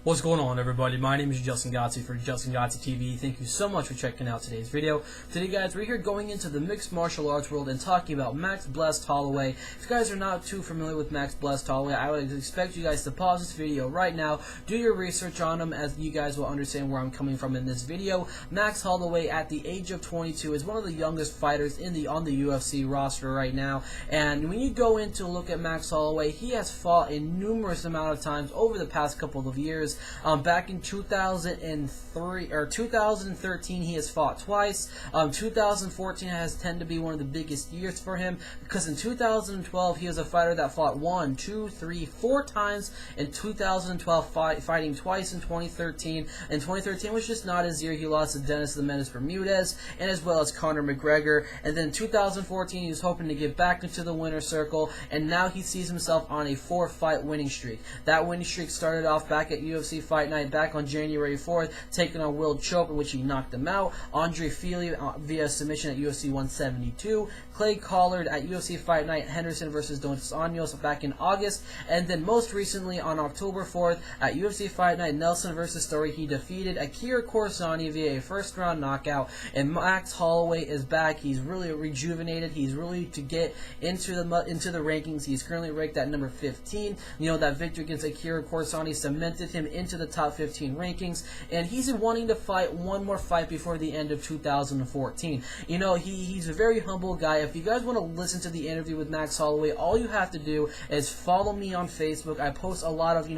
What's going on, everybody? My name is Justin Godsey for Justin Godsey TV. Thank you so much for checking out today's video. Today, guys, we're here going into the mixed martial arts world and talking about Max Holloway. If you guys are not too familiar with Max Holloway, I would expect you guys to pause this video right now, do your research on him, as you guys will understand where I'm coming from in this video. Max Holloway, at the age of 22, is one of the youngest fighters on the UFC roster right now. And when you go in to look at Max Holloway, he has fought a numerous amount of times over the past couple of years. Back in 2013, he has fought twice. 2014 has tended to be one of the biggest years for him, because in 2012 he was a fighter that fought 1, 2, 3, 4 times in 2012, fighting twice in 2013. And 2013 was just not his year. He lost to Dennis the Menace Bermudez and as well as Conor McGregor. And then 2014 he was hoping to get back into the winner's circle, and now he sees himself on a 4-fight winning streak. That winning streak started off back at UFC Fight Night back on January 4th, taking on Will Chope, in which he knocked him out. Andre Fili via submission at UFC 172. Clay Collard at UFC Fight Night, Henderson versus Dos Anjos back in August. And then most recently on October 4th at UFC Fight Night, Nelson versus Story, he defeated Akira Corsani via a first-round knockout. And Max Holloway is back. He's really rejuvenated. He's really to get into the rankings. He's currently ranked at number 15. You know, that victory against Akira Corsani cemented him into the top 15 rankings, and he's wanting to fight one more fight before the end of 2014. You know, he's a very humble guy. If you guys want to listen to the interview with Max Holloway, all you have to do is follow me on Facebook. I post a lot of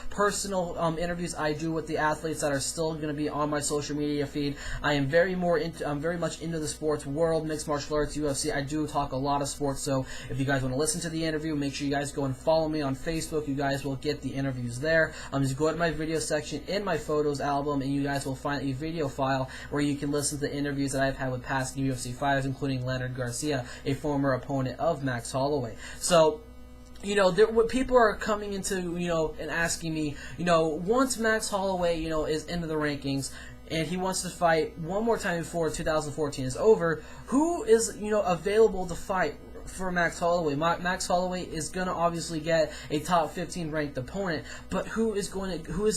personal interviews I do with the athletes that are still going to be on my social media feed. I'm very much into the sports world, mixed martial arts, UFC. I do talk a lot of sports, so if you guys want to listen to the interview, make sure you guys go and follow me on Facebook. You guys will get the interviews there. Just go to my video section in my photos album, and you guys will find a video file where you can listen to the interviews that I've had with past UFC fighters, including Leonard Garcia, a former opponent of Max Holloway. So, people are coming into, and asking me, once Max Holloway, is into the rankings, and he wants to fight one more time before 2014 is over, who is, available to fight for Max Holloway? Max Holloway is going to obviously get a top 15 ranked opponent, but who is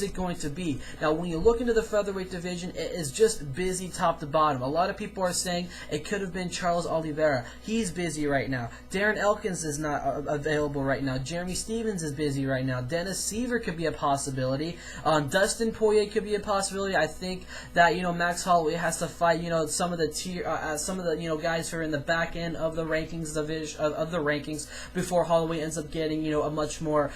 it going to be? Now, when you look into the featherweight division, it is just busy top to bottom. A lot of people are saying it could have been Charles Oliveira. He's busy right now. Darren Elkins is not available right now. Jeremy Stevens is busy right now. Dennis Seaver could be a possibility. Dustin Poirier could be a possibility. I think that Max Holloway has to fight some of the guys who are in the back end of the rankings of the rankings before Holloway ends up getting a much more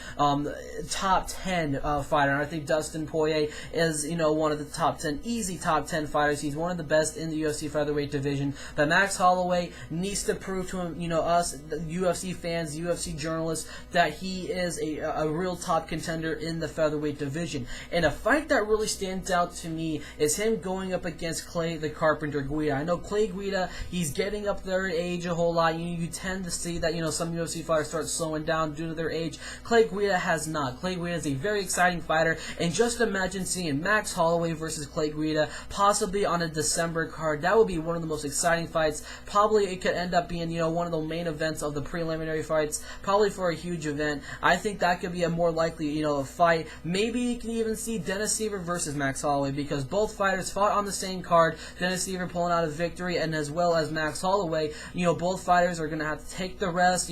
top 10 fighter. And I think Dustin Poirier is one of the top 10, easy top 10 fighters. He's one of the best in the UFC featherweight division. But Max Holloway needs to prove to him, us, the UFC fans, UFC journalists, that he is a real top contender in the featherweight division. And a fight that really stands out to me is him going up against Clay the Carpenter Guida. I know Clay Guida, he's getting up there in age a whole lot. You tend to see that some UFC fighters start slowing down due to their age. Clay Guida has not. Clay Guida is a very exciting fighter, and just imagine seeing Max Holloway versus Clay Guida possibly on a December card. That would be one of the most exciting fights. Probably it could end up being one of the main events of the preliminary fights, probably for a huge event. I think that could be a more likely fight. Maybe you can even see Dennis Seaver versus Max Holloway, because both fighters fought on the same card. Dennis Seaver pulling out a victory, and as well as Max Holloway, both fighters are going to have to take the rest,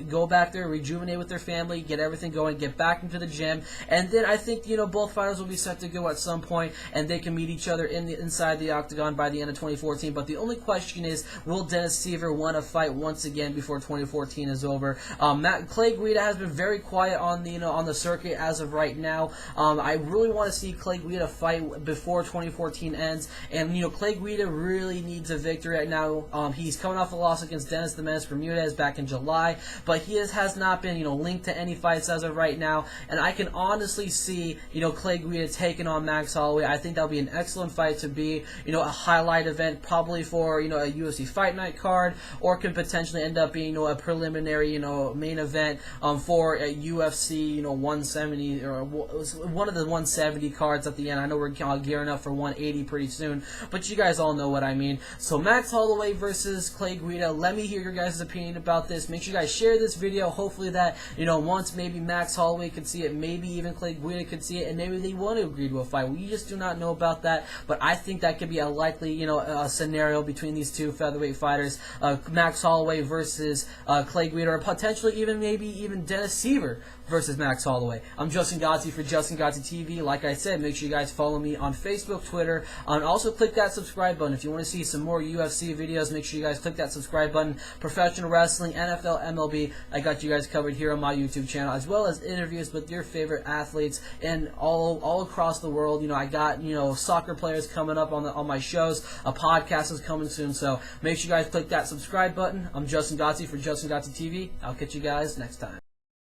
go back there, rejuvenate with their family, get everything going, get back into the gym, and then I think both fighters will be set to go at some point, and they can meet each other inside the octagon by the end of 2014. But the only question is, will Dennis Seaver want to fight once again before 2014 is over? Clay Guida has been very quiet on the circuit as of right now. I really want to see Clay Guida fight before 2014 ends, and Clay Guida really needs a victory right now. He's coming off a loss against Dennis the Menace Bermudez back in July, but he has not been linked to any fights as of right now, and I can honestly see Clay Guida taking on Max Holloway. I think that'll be an excellent fight to be a highlight event, probably for a UFC Fight Night card, or could potentially end up being a preliminary main event for a UFC 170 or one of the 170 cards at the end. I know we're gearing up for 180 pretty soon, but you guys all know what I mean. So Max Holloway versus Clay Guida. Let me hear your guys' opinion opinion about this. Make sure you guys share this video. Hopefully that, once maybe Max Holloway could see it, maybe even Clay Guida could see it, and maybe they want to agree to a fight. We just do not know about that, but I think that could be a likely, scenario between these two featherweight fighters, Max Holloway versus Clay Guida, or potentially even Dennis Seaver versus Max Holloway. I'm Justin Godsey for Justin Godsey TV. Like I said, make sure you guys follow me on Facebook, Twitter, and also click that subscribe button. If you want to see some more UFC videos, make sure you guys click that subscribe button. Professional wrestling, NFL, MLB, I got you guys covered here on my YouTube channel, as well as interviews with your favorite athletes and all across the world. I got soccer players coming up on my shows. A podcast is coming soon, so make sure you guys click that subscribe button. I'm Justin Godsey for Justin Godsey TV. I'll catch you guys next time.